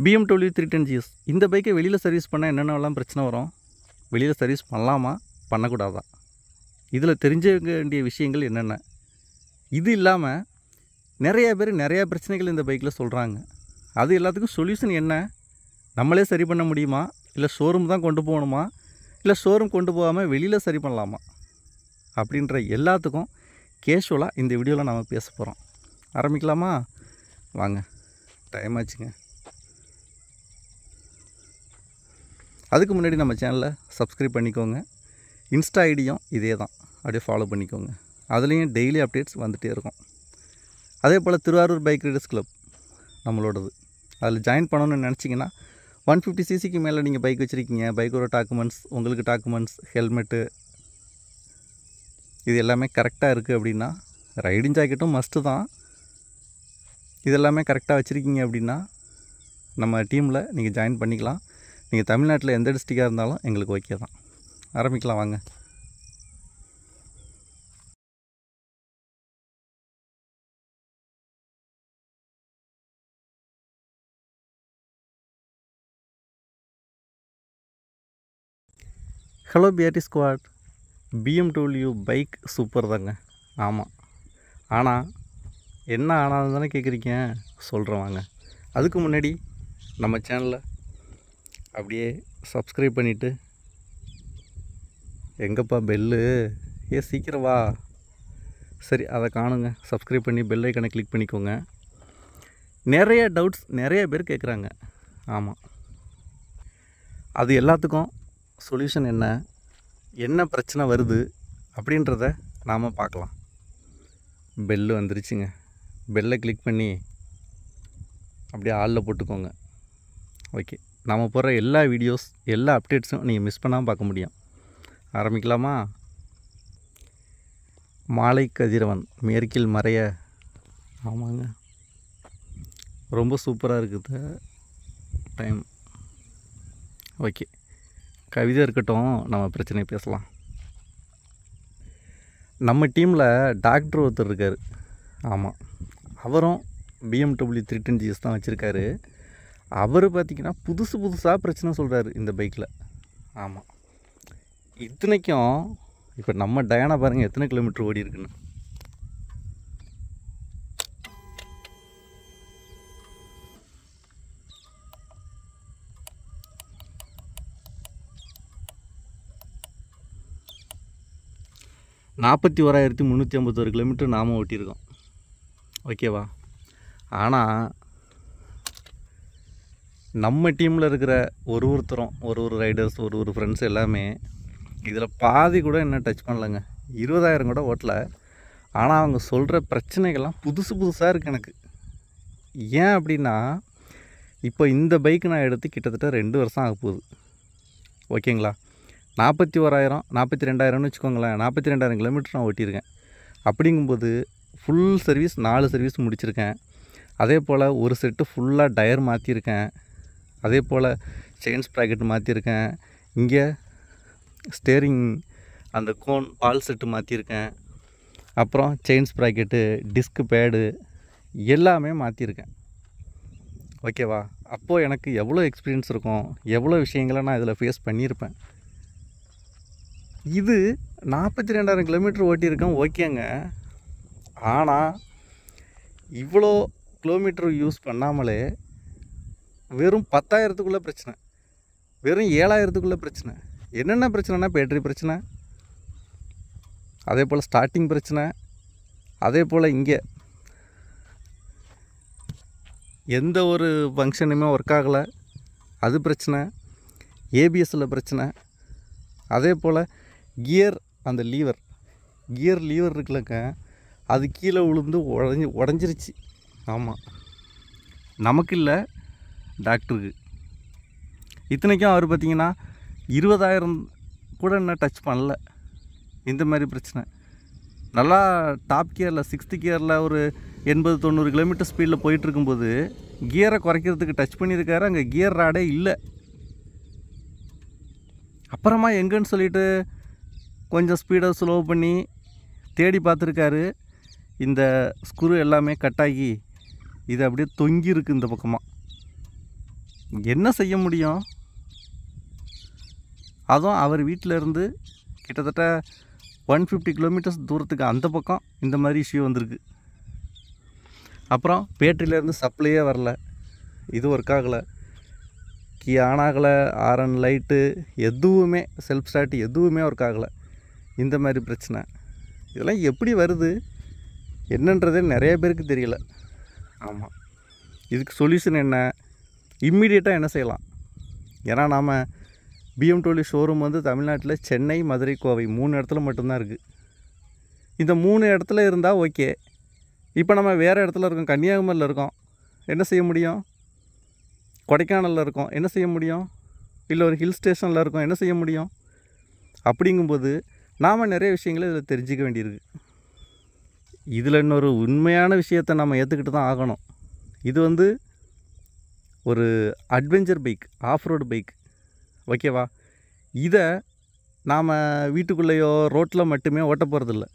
BMW 310GS இந்த பைக்கை வெளியில் சர்வீஸ் பண்ணால் என்னென்னலாம் பிரச்சனை வரும்? வெளியில் சர்வீஸ் பண்ணலாமா பண்ணக்கூடாதா? இதில் தெரிஞ்சுக்க வேண்டிய விஷயங்கள் என்னென்ன? இது இல்லாமல் நிறைய பேர் நிறையா பிரச்சனைகள் இந்த பைக்கில் சொல்கிறாங்க. அது எல்லாத்துக்கும் சொல்யூஷன் என்ன? நம்மளே சரி பண்ண முடியுமா? இல்லை ஷோரூம் தான் கொண்டு போகணுமா? இல்லை ஷோரூம் கொண்டு போகாமல் வெளியில் சரி பண்ணலாமா? அப்படின்ற எல்லாத்துக்கும் கேஷுவலாக இந்த வீடியோவில் நாம் பேச போகிறோம். ஆரம்பிக்கலாமா? வாங்க, டைம் ஆச்சுங்க. அதுக்கு முன்னாடி நம்ம சேனலை சப்ஸ்கிரைப் பண்ணிக்கோங்க. இன்ஸ்டா ஐடியும் இதே தான், அப்படியே ஃபாலோ பண்ணிக்கோங்க. அதுலேயும் டெய்லி அப்டேட்ஸ் வந்துகிட்டே இருக்கும். அதே போல் திருவாரூர் பைக் ரைடர்ஸ் கிளப் நம்மளோடது. அதில் ஜாயின் பண்ணணும்னு நினச்சிங்கன்னா 150cc மேலே நீங்கள் பைக் வச்சுருக்கீங்க, பைக்கோட டாக்குமெண்ட்ஸ், உங்களுக்கு டாக்குமெண்ட்ஸ், ஹெல்மெட்டு இது எல்லாமே கரெக்டாக இருக்குது அப்படின்னா, ரைடிங் ஜாக்கெட்டும் மஸ்ட்டு தான், இது எல்லாமே கரெக்டாக வச்சுருக்கீங்க அப்படின்னா நம்ம டீமில் நீங்கள் ஜாயின் பண்ணிக்கலாம். நீங்கள் தமிழ்நாட்டில் எந்த டிஸ்ட்ரிக்டாக இருந்தாலும் எங்களுக்கு ஓகே தான். ஆரம்பிக்கலாம் வாங்க. Hello BRT squad, BMW bike super தாங்க. ஆமாம், ஆனால் என்ன ஆனாலும் தானே கேட்குறீங்க, சொல்கிறேன் வாங்க. அதுக்கு முன்னாடி நம்ம சேனலை அப்படியே சப்ஸ்கிரைப் பண்ணிவிட்டு, எங்கப்பா பெல்லு, சீக்கிரம் வா, சரி அதை காணுங்க, சப்ஸ்கிரைப் பண்ணி பெல் ஐக்கனை கிளிக் பண்ணிக்கோங்க. நிறைய டவுட்ஸ் நிறைய பேர் கேட்குறாங்க. ஆமாம், அது எல்லாத்துக்கும் சொல்யூஷன் என்ன, என்ன பிரச்சனை வருது அப்படின்றத நாம் பார்க்கலாம். பெல்லு வந்துருச்சுங்க, பெல்லை கிளிக் பண்ணி அப்படியே ஆளில் போட்டுக்கோங்க. ஓகே, நாம் போகிற எல்லா வீடியோஸ் எல்லா அப்டேட்ஸும் நீங்கள் மிஸ் பண்ணாமல் பார்க்க முடியும். ஆரம்பிக்கலாமா? மாலை கதிரவன் மேற்கில் மறைய. ஆமாங்க, ரொம்ப சூப்பராக இருக்குது டைம். ஓகே, கவிதை இருக்கட்டும், நம்ம பிரச்சனையை பேசலாம். நம்ம டீமில் டாக்டர் ஒருத்தர் இருக்கார். ஆமாம், அவரும் BMW 310GS தான் வச்சுருக்காரு. அவர் பார்த்திங்கன்னா புதுசாக பிரச்சனை சொல்கிறாரு இந்த பைக்கில். ஆமாம், இத்தனைக்கும் இப்போ நம்ம டயானா பாருங்கள் எத்தனை கிலோமீட்டர் ஓடி இருக்குன்னு. நாற்பத்தி 1,351 கிலோமீட்டர் நாம் ஓட்டியிருக்கோம். ஓகேவா? ஆனால் நம்ம டீமில் இருக்கிற ஒருத்தரும் ஒரு ரைடர்ஸ் ஒரு ஃப்ரெண்ட்ஸ் எல்லாமே இதில் பாதி கூட என்ன டச் பண்ணலைங்க. 20,000 கூட ஓட்டலை. ஆனால் அவங்க சொல்கிற பிரச்சனைகள்லாம் புதுசாக இருக்குது எனக்கு. ஏன் அப்படின்னா, இப்போ இந்த பைக்கு நான் எடுத்து கிட்டத்தட்ட 2 வருஷம் ஆக போகுது. ஓகேங்களா? 41,000 42,000ன்னு வச்சுக்கோங்களேன். 42,000 கிலோமீட்டர் நான் ஓட்டியிருக்கேன். அப்படிங்கும்போது ஃபுல் சர்வீஸ் 4 சர்வீஸ் முடிச்சிருக்கேன். அதே போல் ஒரு செட்டு ஃபுல்லாக டயர் மாற்றிருக்கேன். அதே போல் செயின் ஸ்ப்ராக்கெட் மாற்றிருக்கேன். இங்கே ஸ்டேரிங் அந்த கோன் பால் செட்டு மாற்றிருக்கேன். அப்புறம் செயின் ஸ்ப்ராக்கெட்டு, டிஸ்க்கு பேடு எல்லாமே மாற்றிருக்கேன். ஓகேவா? அப்போது எனக்கு எவ்வளோ எக்ஸ்பீரியன்ஸ் இருக்கும், எவ்வளோ விஷயங்களை நான் இதில் ஃபேஸ் பண்ணியிருப்பேன். இது 42,000 கிலோமீட்டர் ஓட்டியிருக்கேன், ஓகேங்க. ஆனால் இவ்வளோ கிலோமீட்டர் யூஸ் பண்ணாமலே வெறும் 10,000த்துக்குள்ளே பிரச்சனை, வெறும் 7,000த்துக்குள்ளே பிரச்சனை. என்னென்ன பிரச்சனைனா, பேட்டரி பிரச்சனை, அதே போல் ஸ்டார்டிங் பிரச்சனை, அதே போல் இங்கே எந்த ஒரு ஃபங்க்ஷனுமே ஒர்க் ஆகலை, அது பிரச்சனை, ஏபிஎஸ்ஸில் பிரச்சனை, அதே போல் கியர் அந்த கியர் லீவர் இருக்குல்லங்க, அது கீழே விழுந்து உடஞ்சிருச்சு. ஆமாம், நமக்கு இல்லை, டாக்டருக்கு. இத்தனைக்கும் அவர் பார்த்திங்கன்னா 20,000 கூட என்ன டச் பண்ணல. இந்த மாதிரி பிரச்சனை. நல்லா டாப் கியரில் 6th கியரில் ஒரு 80-90 கிலோமீட்டர் ஸ்பீடில் போயிட்டுருக்கும்போது கியரை குறைக்கிறதுக்கு டச் பண்ணியிருக்காரு. அங்கே கியர் ராடே இல்லை. அப்புறமா எங்கன்னு சொல்லிட்டு கொஞ்சம் ஸ்பீடை ஸ்லோ பண்ணி தேடி பார்த்துருக்காரு. இந்த ஸ்க்ரூ எல்லாமே கட்டாகி இது அப்படியே தொங்கி இருக்குது இந்த பக்கமாக. என்ன செய்ய முடியும்? அதுவும் அவர் வீட்டில் இருந்து கிட்டத்தட்ட 150 கிலோமீட்டர்ஸ் தூரத்துக்கு அந்த பக்கம் இந்த மாதிரி இஷ்யூ வந்திருக்கு. அப்புறம் பேட்டரியிலேருந்து சப்ளையே வரல, இது ஒர்க் ஆகலை, கீ ஆன் ஆகலை, ஆர்என் லைட்டு எதுவுமே, செல்ஃப் ஸ்டார்ட் எதுவுமே ஒர்க் ஆகலை. இந்த மாதிரி பிரச்சனை இதெல்லாம் எப்படி வருது என்னன்றதே நிறைய பேருக்கு தெரியல. ஆமாம், இதுக்கு சொல்யூஷன் என்ன? இம்மிடியேட்டாக என்ன செய்யலாம்? ஏன்னா நாம் BMW ஷோரூம் வந்து தமிழ்நாட்டில் சென்னை, மதுரை, கோவை 3 இடத்துல மட்டும்தான் இருக்குது. இந்த 3 இடத்துல இருந்தால் ஓகே. இப்போ நம்ம வேறு இடத்துல இருக்கோம், கன்னியாகுமரியில் இருக்கோம், என்ன செய்ய முடியும்? கொடைக்கானலில் இருக்கோம், என்ன செய்ய முடியும்? இல்லை ஒரு ஹில் ஸ்டேஷனில் இருக்கோம், என்ன செய்ய முடியும்? அப்படிங்கும்போது நாம் நிறைய விஷயங்களை இதில் தெரிஞ்சிக்க வேண்டியிருக்கு. இதில் இன்னொரு உண்மையான விஷயத்தை நம்ம ஏற்றுக்கிட்டு தான் ஆகணும். இது வந்து ஒரு adventure bike, off road bike, ஓகேவா? இதை நாம் வீட்டுக்குள்ளேயோ ரோட்டில் மட்டுமே ஓட்ட போகிறதில்ல.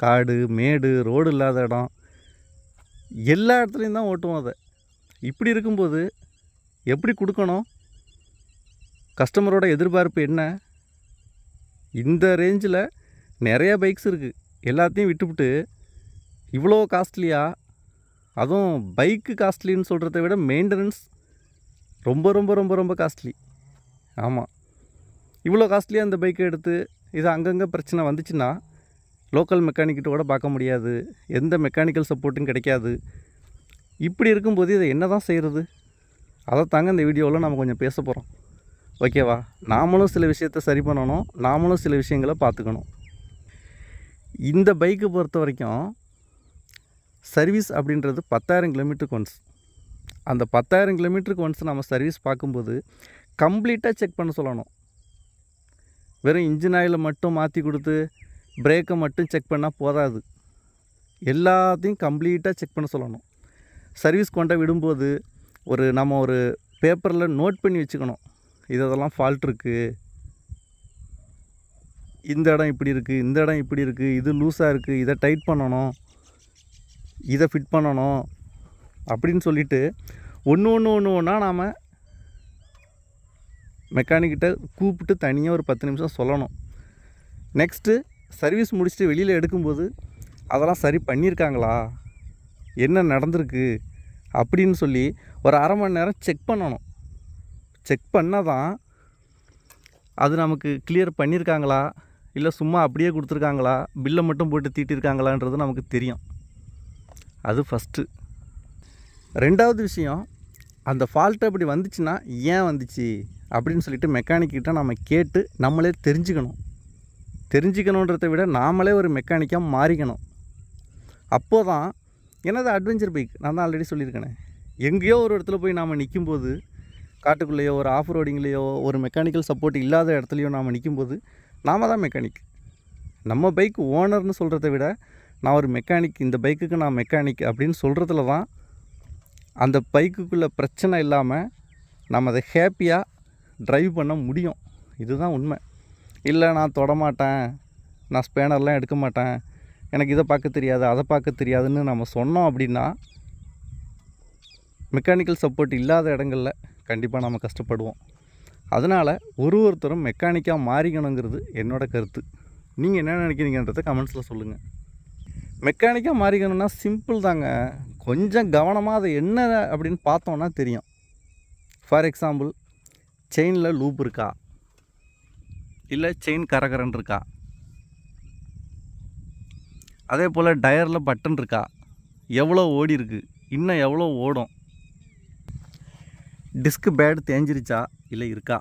காடு, மேடு, ரோடு இல்லாத இடம் எல்லா இடத்துலையும் தான் ஓட்டுவோம் அதை. இப்படி இருக்கும்போது எப்படி கொடுக்கணும்? கஸ்டமரோட எதிர்பார்ப்பு என்ன? இந்த ரேஞ்சில் நிறைய பைக்ஸ் இருக்குது, எல்லாத்தையும் விட்டுவிட்டு இவ்வளோ காஸ்ட்லியாக, அதுவும் பைக்கு காஸ்ட்லின்னு சொல்கிறத விட மெயின்டெனன்ஸ் ரொம்ப ரொம்ப ரொம்ப ரொம்ப காஸ்ட்லி. ஆமாம், இவ்வளோ காஸ்ட்லியாக இந்த பைக்கை எடுத்து இது அங்கங்கே பிரச்சனை வந்துச்சுன்னா லோக்கல் மெக்கானிக்கிட்ட கூட பார்க்க முடியாது, எந்த மெக்கானிக்கல் சப்போர்ட்டும் கிடைக்காது. இப்படி இருக்கும்போது இதை என்ன தான் செய்கிறது? அதை தாங்க இந்த வீடியோவில் நம்ம கொஞ்சம் பேச போகிறோம், ஓகேவா? நாமளும் சில விஷயத்தை சரி பண்ணணும், நாமளும் சில விஷயங்களை பார்த்துக்கணும். இந்த பைக்கு பொறுத்த வரைக்கும் சர்வீஸ் அப்படின்றது 10,000 கிலோமீட்டருக்கு ஒன்ஸ். அந்த 10,000 கிலோமீட்டருக்கு ஒன்ஸ் நம்ம சர்வீஸ் பார்க்கும்போது கம்ப்ளீட்டாக செக் பண்ண சொல்லணும். வெறும் இன்ஜின் ஆயிலை மட்டும் மாற்றி கொடுத்து பிரேக்கை மட்டும் செக் பண்ணால் போதாது, எல்லாத்தையும் கம்ப்ளீட்டாக செக் பண்ண சொல்லணும். சர்வீஸ் கொண்ட விடும்போது நம்ம ஒரு பேப்பரில் நோட் பண்ணி வச்சுக்கணும், இதெல்லாம் ஃபால்ட் இருக்குது, இந்த இடம் இப்படி இருக்குது, இந்த இடம் இப்படி இருக்குது, இது லூஸாக இருக்குது, இதை டைட் பண்ணணும், இதை ஃபிட் பண்ணணும் அப்படின்னு சொல்லிவிட்டு ஒன்றா நாம் மெக்கானிக்கிட்ட கூப்பிட்டு தனியாக ஒரு 10 நிமிஷம் சொல்லணும். நெக்ஸ்ட்டு சர்வீஸ் முடிச்சுட்டு வெளியில் எடுக்கும்போது அதெல்லாம் சரி பண்ணியிருக்காங்களா, என்ன நடந்திருக்கு அப்படின்னு சொல்லி ஒரு அரை மணி நேரம் செக் பண்ணணும். செக் பண்ணால் தான் அது நமக்கு கிளியர் பண்ணியிருக்காங்களா இல்லை சும்மா அப்படியே கொடுத்துருக்காங்களா, பில்லை மட்டும் போட்டு தீட்டிருக்காங்களான்றது நமக்கு தெரியும். அது ஃபஸ்ட்டு. ரெண்டாவது விஷயம், அந்த ஃபால்ட்டு அப்படி வந்துச்சுன்னா ஏன் வந்துச்சு அப்படின்னு சொல்லிட்டு மெக்கானிக்கிட்ட நம்ம கேட்டு நம்மளே தெரிஞ்சுக்கணுன்றதை விட நாமளே ஒரு மெக்கானிக்காக மாறிக்கணும். அப்போ தான், என்னது அட்வென்ச்சர் பைக், நான் தான் ஆல்ரெடி சொல்லியிருக்கேனே, எங்கேயோ ஒரு இடத்துல போய் நாம் நிற்கும்போது, காட்டுக்குள்ளேயோ ஒரு ஆஃப் ரோடிங்லேயோ ஒரு மெக்கானிக்கல் சப்போர்ட் இல்லாத இடத்துலையோ நாம் நிற்கும்போது நாம் தான் மெக்கானிக். நம்ம பைக் ஓனர்னு சொல்கிறத விட நான் ஒரு மெக்கானிக், இந்த பைக்குக்கு நான் மெக்கானிக் அப்படின்னு சொல்கிறதுல தான் அந்த பைக்குக்குள்ளே பிரச்சனை இல்லாமல் நம்ம அதை ஹேப்பியாக ட்ரைவ் பண்ண முடியும். இதுதான் உண்மை. இல்லை நான் தொடமாட்டேன், நான் ஸ்பேனர்லாம் எடுக்க மாட்டேன், எனக்கு இதை பார்க்க தெரியாது, அதை பார்க்க தெரியாதுன்னு நம்ம சொன்னோம் அப்படின்னா மெக்கானிக்கல் சப்போர்ட் இல்லாத இடங்களில் கண்டிப்பாக நம்ம கஷ்டப்படுவோம். அதனால் ஒருத்தரும் மெக்கானிக்காக மாறிக்கணுங்கிறது என்னோடய கருத்து. நீங்கள் என்ன நினைக்கிறீங்கன்றதை கமெண்ட்ஸில் சொல்லுங்கள். மெக்கானிக்காக மாறிக்கணும்னா சிம்பிள் தாங்க, கொஞ்சம் கவனமாக அதை என்ன அப்படின்னு பார்த்தோன்னா தெரியும். ஃபார் எக்ஸாம்பிள், செயினில் லூப் இருக்கா, இல்லை செயின் கரகரன் இருக்கா, அதே போல் டயரில் பட்டன் இருக்கா, எவ்வளோ ஓடி இருக்குது, இன்னும் எவ்வளோ ஓடும், டிஸ்க் பேட் தேஞ்சிருச்சா இல்லை இருக்கா,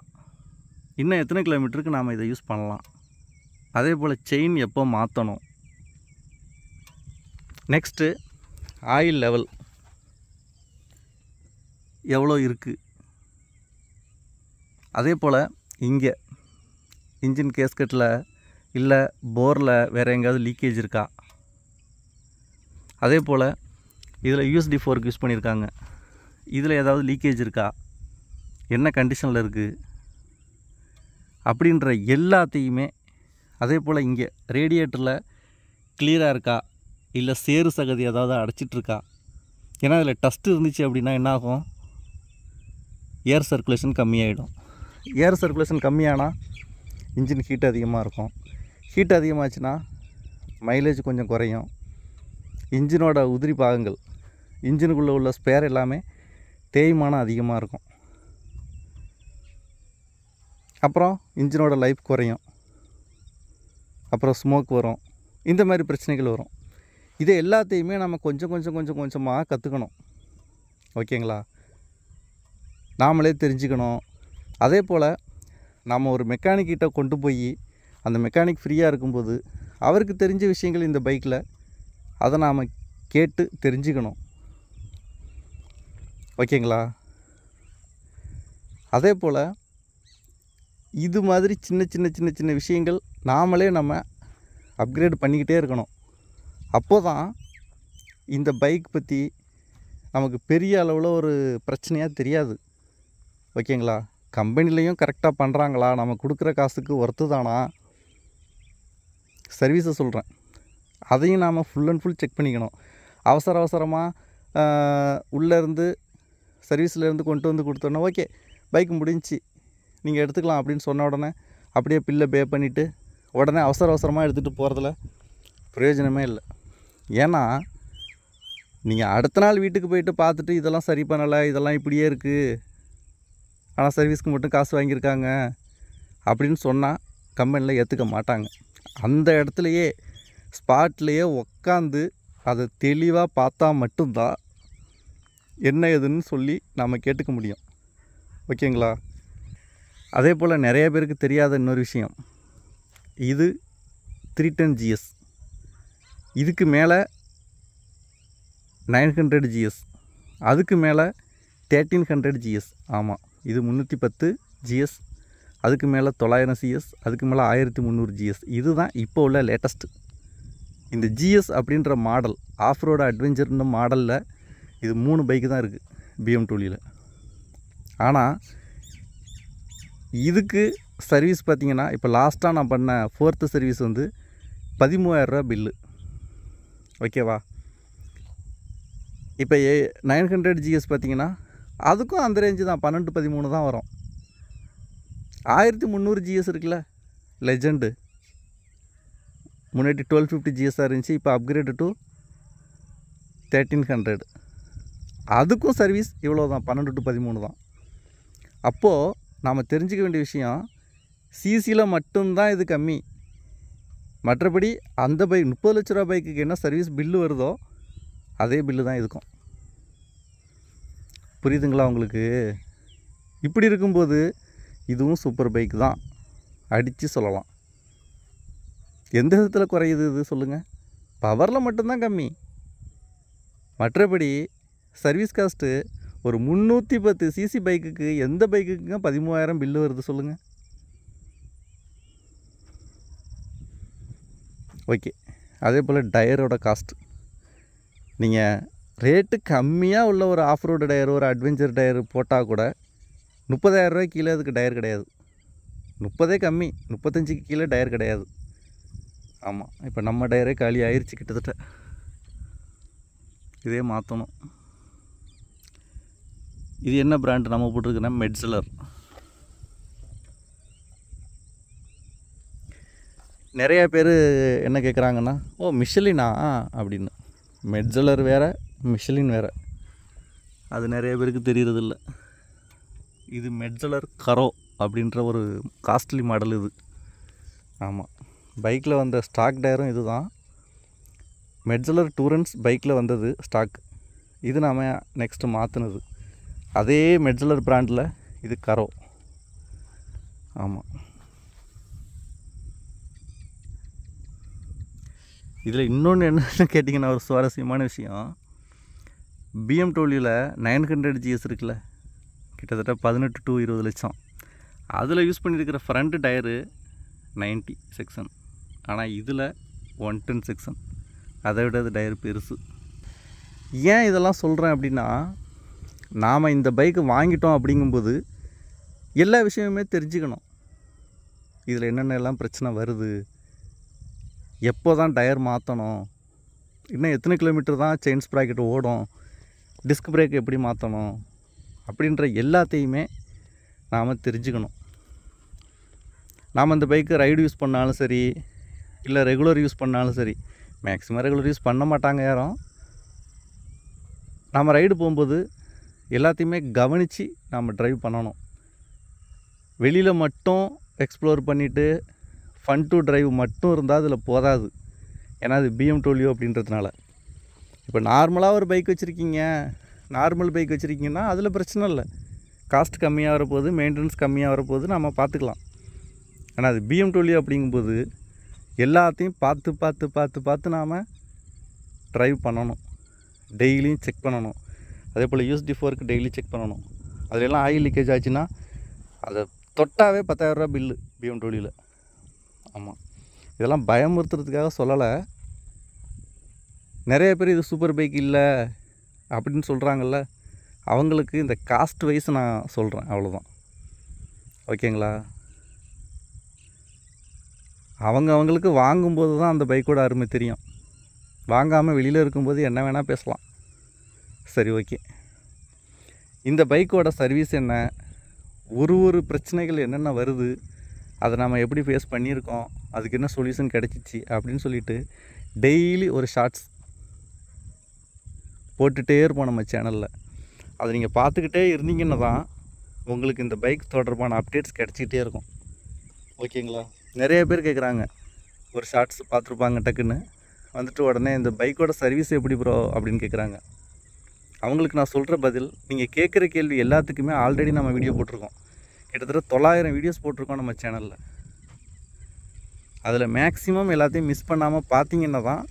இன்னும் எத்தனை கிலோமீட்டருக்கு நாம் இதை யூஸ் பண்ணலாம், அதே போல் செயின் எப்போ மாற்றணும், நெக்ஸ்ட்டு ஆயில் லெவல் எவ்வளோ இருக்குது, அதே போல் இங்கே இன்ஜின் கேஸ்கெட்டில் இல்லை போரில் வேறு எங்கேயாவது லீக்கேஜ் இருக்கா, அதே போல் இதில் யூஎஸ்டி ஃபோர்க் யூஸ் பண்ணியிருக்காங்க, இதில் ஏதாவது லீக்கேஜ் இருக்கா, என்ன கண்டிஷனில் இருக்குது அப்படின்ற எல்லாத்தையுமே. அதே போல் இங்கே ரேடியேட்டரில் கிளியராக இருக்கா, இல்லை சேறு சகதி ஏதாவது அடைச்சிட்ருக்கா. ஏன்னா இதில் டஸ்ட்டு இருந்துச்சு அப்படின்னா என்னாகும், ஏர் சர்க்குலேஷன் கம்மியாகிடும். ஏர் சர்க்குலேஷன் கம்மியானால் இன்ஜின் ஹீட் அதிகமாக இருக்கும். ஹீட் அதிகமாச்சுன்னா மைலேஜ் கொஞ்சம் குறையும். இன்ஜினோட உதிரி பாகங்கள், இன்ஜினுக்குள்ளே உள்ள ஸ்பேர் எல்லாமே தேய்மானம் அதிகமாக இருக்கும். அப்புறம் இன்ஜினோட லைஃப் குறையும். அப்புறம் ஸ்மோக் வரும். இந்த மாதிரி பிரச்சனைகள் வரும். இதை எல்லாத்தையுமே நம்ம கொஞ்சமாக கற்றுக்கணும். ஓகேங்களா? நாமளே தெரிஞ்சுக்கணும். அதே போல் நாம் ஒரு மெக்கானிக்கிட்ட கொண்டு போய் அந்த மெக்கானிக் ஃப்ரீயாக இருக்கும்போது அவருக்கு தெரிஞ்ச விஷயங்கள் இந்த பைக்கில் அதை நாம் கேட்டு தெரிஞ்சுக்கணும். ஓகேங்களா? அதே போல் இது மாதிரி சின்ன விஷயங்கள் நாமளே நம்ம அப்கிரேட் பண்ணிக்கிட்டே இருக்கணும். அப்போ தான் இந்த பைக் பற்றி நமக்கு பெரிய அளவில் ஒரு பிரச்சனையாக தெரியாது. ஓகேங்களா? கம்பெனிலையும் கரெக்டாக பண்ணுறாங்களா, நம்ம கொடுக்குற காசுக்கு ஒர்த்து தானா, சர்வீஸை சொல்கிறேன், அதையும் நாம் ஃபுல் அண்ட் ஃபுல் செக் பண்ணிக்கணும். அவசரமாக உள்ளேருந்து சர்வீஸ்லேருந்து கொண்டு வந்து கொடுத்தோன்னா ஓகே பைக் முடிஞ்சு நீங்கள் எடுத்துக்கலாம் அப்படின்னு சொன்ன உடனே அப்படியே பில்லை பே பண்ணிவிட்டு உடனே அவசரமாக எடுத்துகிட்டு போகிறதுல பிரயோஜனமே இல்லை. ஏன்னா நீங்கள் அடுத்த நாள் வீட்டுக்கு போயிட்டு பார்த்துட்டு இதெல்லாம் சரி பண்ணலை, இதெல்லாம் இப்படியே இருக்குது, ஆனால் சர்வீஸ்க்கு மட்டும் காசு வாங்கியிருக்காங்க அப்படின்னு சொன்னால் கம்பெனியில் ஏற்றுக்க மாட்டாங்க. அந்த இடத்துலையே ஸ்பாட்லேயே உக்காந்து அதை தெளிவாக பார்த்தா மட்டும்தான் என்ன ஏதுன்னு சொல்லி நாம் கேட்டுக்க முடியும். ஓகேங்களா? அதே போல் நிறைய பேருக்கு தெரியாத இன்னொரு விஷயம், இது 310 GS, இதுக்கு மேலே 900 GS, அதுக்கு மேலே 1300 GS. ஆமாம், இது 310 GS, அதுக்கு மேலே 900 CS, அதுக்கு மேலே 1300 GS. இதுதான் இப்போ உள்ள லேட்டஸ்ட்டு. இந்த GS அப்படின்ற மாடல், ஆஃப் ரோடு அட்வென்ச்சர்னு மாடலில் இது 3 பைக்கு தான் இருக்குது BMW. ஆனால் இதுக்கு சர்வீஸ் பார்த்திங்கன்னா இப்போ லாஸ்ட்டாக நான் பண்ண 4th சர்வீஸ் வந்து 13,000 பில்லு. ஓகேவா? இப்போ 900 GS பார்த்திங்கன்னா அதுக்கும் அந்த ரேஞ்சு தான், 12-13 தான் வரும். 1300 GS இருக்குல்ல, லெஜெண்டு, முன்னாடி 1250 GSஆக இருந்துச்சு, இப்போ அப்கிரேடு டு 1300. அதுக்கும் சர்வீஸ் இவ்வளோ தான், 12-13 தான். அப்போது நாம் தெரிஞ்சுக்க வேண்டிய விஷயம், சிசியில் மட்டும்தான் இது கம்மி. மற்றபடி அந்த பைக் 30 லட்ச ரூபா பைக்குக்கு என்ன சர்வீஸ் பில்லு வருதோ அதே பில்லு தான் இருக்கும். புரியுதுங்களா உங்களுக்கு? இப்படி இருக்கும்போது இதுவும் சூப்பர் பைக் தான் அடித்து சொல்லலாம். எந்த விதத்தில் குறையுது இது சொல்லுங்கள்? பவரில் மட்டும்தான் கம்மி. மற்றபடி சர்வீஸ் காஸ்ட்டு ஒரு 310 சிசி பைக்குக்கு எந்த பைக்குக்குங்க 13,000 பில்லு வருது சொல்லுங்கள்? ஓகே. அதே போல் டயரோட காஸ்ட், நீங்கள் ரேட்டு கம்மியாக உள்ள ஒரு ஆஃப் ரோடு டயர், ஒரு அட்வென்ச்சர் டயர் போட்டால் கூட 30,000 ரூபாய்க்கு கீழே அதுக்கு டயர் கிடையாது. 30 கம்மி, 35க்கு கீழே டயர் கிடையாது. ஆமாம், இப்போ நம்ம டயரே காலி ஆயிடுச்சு கிட்டத்தட்ட. இதே மாற்றணும். இது என்ன பிராண்டு நம்ம போட்டிருக்குன்னா மெட்ஸலர். நிறையா பேர் என்ன கேட்குறாங்கன்னா, ஓ மிஷலினா அப்படின்னு. மெட்ஸலர் வேறு, மிஷலின் வேறு. அது நிறைய பேருக்கு தெரியறதில்ல. இது மெட்ஸலர் கரோ அப்படின்ற ஒரு காஸ்ட்லி மாடல் இது. ஆமாம், பைக்கில் வந்த ஸ்டாக் டயரும் இது தான். மெட்ஸலர் டூரன்ஸ் பைக்கில் வந்தது ஸ்டாக். இது நாம் நெக்ஸ்ட்டு மாற்றினது. அதே மெட்ஸலர் பிராண்டில் இது கரோ. ஆமாம். இதில் இன்னொன்று என்னென்னு கேட்டிங்கன்னா, ஒரு சுவாரஸ்யமான விஷயம், பிஎம்டபிள்யூவில் 900 GS இருக்குல்ல, கிட்டத்தட்ட 18 to 20 லட்சம். அதில் யூஸ் பண்ணியிருக்கிற ஃப்ரண்ட் டயரு 90 செக்ஷன், ஆனால் இதில் 110 செக்ஷன். அதை விட அது டயர் பெருசு. ஏன் இதெல்லாம் சொல்கிறேன் அப்படின்னா, நாம் இந்த பைக்கு வாங்கிட்டோம் அப்படிங்கும்போது எல்லா விஷயமுமே தெரிஞ்சுக்கணும். இதில் என்னென்னலாம் பிரச்சனை வருது, எப்போ தான் டயர் மாற்றணும், இன்னும் எத்தனை கிலோமீட்டர் தான் செயின் ஸ்ப்ராக்கெட் ஓடும், டிஸ்க் பிரேக் எப்படி மாற்றணும் அப்படின்ற எல்லாத்தையுமே நாம் தெரிஞ்சுக்கணும். நாம் இந்த பைக்கு ரைடு யூஸ் பண்ணாலும் சரி, இல்லை ரெகுலர் யூஸ் பண்ணாலும் சரி, மேக்ஸிமம் ரெகுலர் யூஸ் பண்ண மாட்டாங்க யாரும். நாம் ரைடு போகும்போது எல்லாத்தையுமே கவனித்து நாம் ட்ரைவ் பண்ணணும். வெளியில் மட்டும் எக்ஸ்ப்ளோர் பண்ணிவிட்டு ஃபன் டு ட்ரைவ் மட்டும் இருந்தால் அதில் போதாது. ஏன்னா அது BMW அப்படின்றதுனால. இப்போ நார்மலாக ஒரு பைக் வச்சுருக்கீங்க, நார்மல் பைக் வச்சுருக்கீங்கன்னா அதில் பிரச்சனை இல்லை. காஸ்ட் கம்மியாக வரப்போகுது, மெயின்டெனன்ஸ் கம்மியாக வரப்போகுது, நம்ம பார்த்துக்கலாம். ஆனால் அது BMW அப்படிங்கும்போது எல்லாத்தையும் பார்த்து பார்த்து பார்த்து பார்த்து நாம் ட்ரைவ் பண்ணணும். டெய்லியும் செக் பண்ணணும். அதே போல் USD4க்கு டெய்லி செக் பண்ணணும். அதிலெல்லாம் ஆயில் லீக்கேஜ் ஆச்சுன்னா அதை தொட்டாவே 10,000 ரூபா பில்லு BMW. ஆமாம், இதெல்லாம் பயமுறுத்துறதுக்காக சொல்லலை. நிறைய பேர் இது சூப்பர் பைக் இல்லை அப்படின்னு சொல்கிறாங்கல்ல, அவங்களுக்கு இந்த காஸ்ட் வைஸ் நான் சொல்கிறேன், அவ்வளோதான். ஓகேங்களா? அவங்களுக்கு வாங்கும்போது தான் அந்த பைக்கோட அருமை தெரியும். வாங்காமல் வெளியில் இருக்கும்போது என்ன வேணால் பேசலாம். சரி, ஓகே. இந்த பைக்கோட சர்வீஸ் என்ன, ஒரு பிரச்சனைகள் என்னென்ன வருது, அதை நம்ம எப்படி ஃபேஸ் பண்ணியிருக்கோம், அதுக்கு என்ன சொல்யூஷன் கிடச்சிச்சு அப்படின்னு சொல்லிவிட்டு டெய்லி ஒரு ஷார்ட்ஸ் போட்டுகிட்டே இருப்போம் நம்ம சேனலில். அதை நீங்கள் பார்த்துக்கிட்டே இருந்தீங்கன்னா தான் உங்களுக்கு இந்த பைக் தொடர்பான அப்டேட்ஸ் கிடச்சிக்கிட்டே இருக்கும். ஓகேங்களா? நிறைய பேர் கேட்குறாங்க, ஒரு ஷார்ட்ஸ் பார்த்துருப்பாங்க, டக்குன்னு வந்துட்டு உடனே இந்த பைக்கோட சர்வீஸ் எப்படி ப்ரோ அப்படின்னு கேட்குறாங்க. அவங்களுக்கு நான் சொல்கிற பதில், நீங்கள் கேட்குற கேள்வி எல்லாத்துக்குமே ஆல்ரெடி நம்ம வீடியோ போட்டிருக்கோம். கிட்டத்தட்ட 900 வீடியோஸ் போட்டிருக்கோம் நம்ம சேனலில். அதில் மேக்ஸிமம் எல்லாத்தையும் மிஸ் பண்ணாமல் பார்த்தீங்கன்னா தான்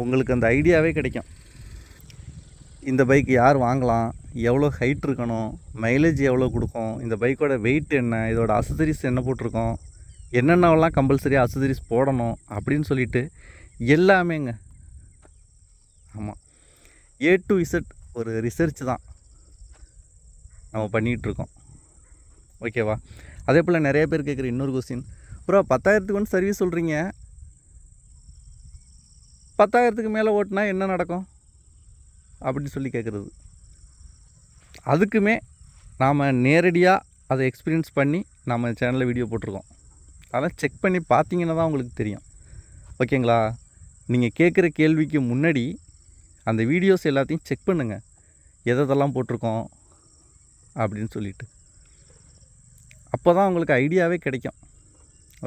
உங்களுக்கு அந்த ஐடியாவே கிடைக்கும். இந்த பைக் யார் வாங்கலாம், எவ்வளோ ஹைட் இருக்கணும், மைலேஜ் எவ்வளோ கொடுக்கும், இந்த பைக்கோட வெயிட் என்ன, இதோட அசசரிஸ் என்ன போட்டிருக்கோம், என்னென்னலாம் கம்பல்சரியாக அசசரிஸ் போடணும் அப்படின்னு சொல்லிட்டு எல்லாமேங்க. ஆமாம், A to Z ஒரு ரிசர்ச் தான் நம்ம பண்ணிகிட்ருக்கோம். ஓகேவா? அதே போல் நிறைய பேர் கேட்குற இன்னொரு கொஸ்டின், ப்ரோ 10,000க்கு வந்து சர்வீஸ் சொல்கிறீங்க, 10,000க்கு மேலே ஓட்டினா என்ன நடக்கும் அப்படின்னு சொல்லி கேட்குறது. அதுக்குமே நாம் நேரடியாக அதை எக்ஸ்பீரியன்ஸ் பண்ணி நம்ம சேனலில் வீடியோ போட்டிருக்கோம். அதெல்லாம் செக் பண்ணி பார்த்தீங்கன்னா தான் உங்களுக்கு தெரியும். ஓகேங்களா? நீங்கள் கேட்குற கேள்விக்கு முன்னாடி அந்த வீடியோஸ் எல்லாத்தையும் செக் பண்ணுங்கள், எதெல்லாம் போட்டிருக்கோம் அப்படின்னு சொல்லிட்டு. அப்போ தான் உங்களுக்கு ஐடியாவே கிடைக்கும்.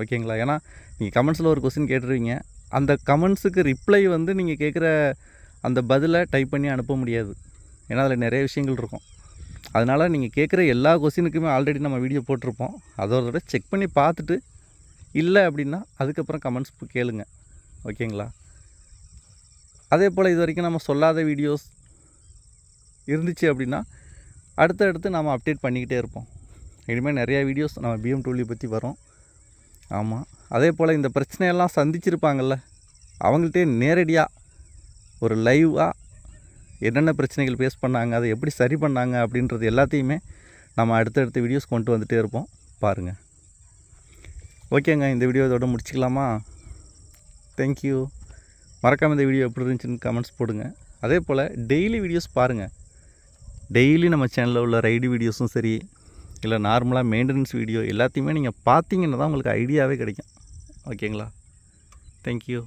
ஓகேங்களா? ஏன்னா நீங்கள் கமெண்ட்ஸில் ஒரு கொஸ்டின் கேட்டுருவீங்க, அந்த கமெண்ட்ஸுக்கு ரிப்ளை வந்து நீங்கள் கேட்குற அந்த பதிலை டைப் பண்ணி அனுப்ப முடியாது. ஏன்னா அதில் நிறைய விஷயங்கள் இருக்கும். அதனால் நீங்கள் கேட்குற எல்லா கொஸ்டினுக்குமே ஆல்ரெடி நம்ம வீடியோ போட்டிருப்போம். அதோட செக் பண்ணி பார்த்துட்டு இல்லை அப்படின்னா அதுக்கப்புறம் கமெண்ட்ஸ் கேளுங்க. ஓகேங்களா? அதே போல் இது வரைக்கும் நம்ம சொல்லாத வீடியோஸ் இருந்துச்சு அப்படின்னா அடுத்தடுத்து நம்ம அப்டேட் பண்ணிக்கிட்டே இருப்போம். இனிமேல் நிறையா வீடியோஸ் நம்ம BMW பற்றி வரும். ஆமாம், அதே போல் இந்த பிரச்சனையெல்லாம் சந்திச்சிருப்பாங்கள்ல, அவங்கள்ட்டே நேரடியாக ஒரு லைவாக என்னென்ன பிரச்சனைகள் ஃபேஸ் பண்ணாங்க, அதை எப்படி சரி பண்ணாங்க அப்படின்றது எல்லாத்தையுமே நம்ம அடுத்தடுத்த வீடியோஸ் கொண்டு வந்துகிட்டே இருப்போம். பாருங்கள். ஓகேங்க, இந்த வீடியோ இதோட முடிச்சிக்கலாமா? தேங்க்யூ. மறக்காமல் இந்த வீடியோ எப்படி இருந்துச்சுன்னு கமெண்ட்ஸ் போடுங்க. அதே போல் டெய்லி வீடியோஸ் பாருங்கள். டெய்லி நம்ம சேனலில் உள்ள ரைடு வீடியோஸும் சரி, இல்லை நார்மலாக மெயின்டெனன்ஸ் வீடியோ எல்லாத்தையுமே நீங்கள் பார்த்தீங்கன்னா தான் உங்களுக்கு ஐடியாவே கிடைக்கும். ஓகேங்களா? தேங்க்யூ.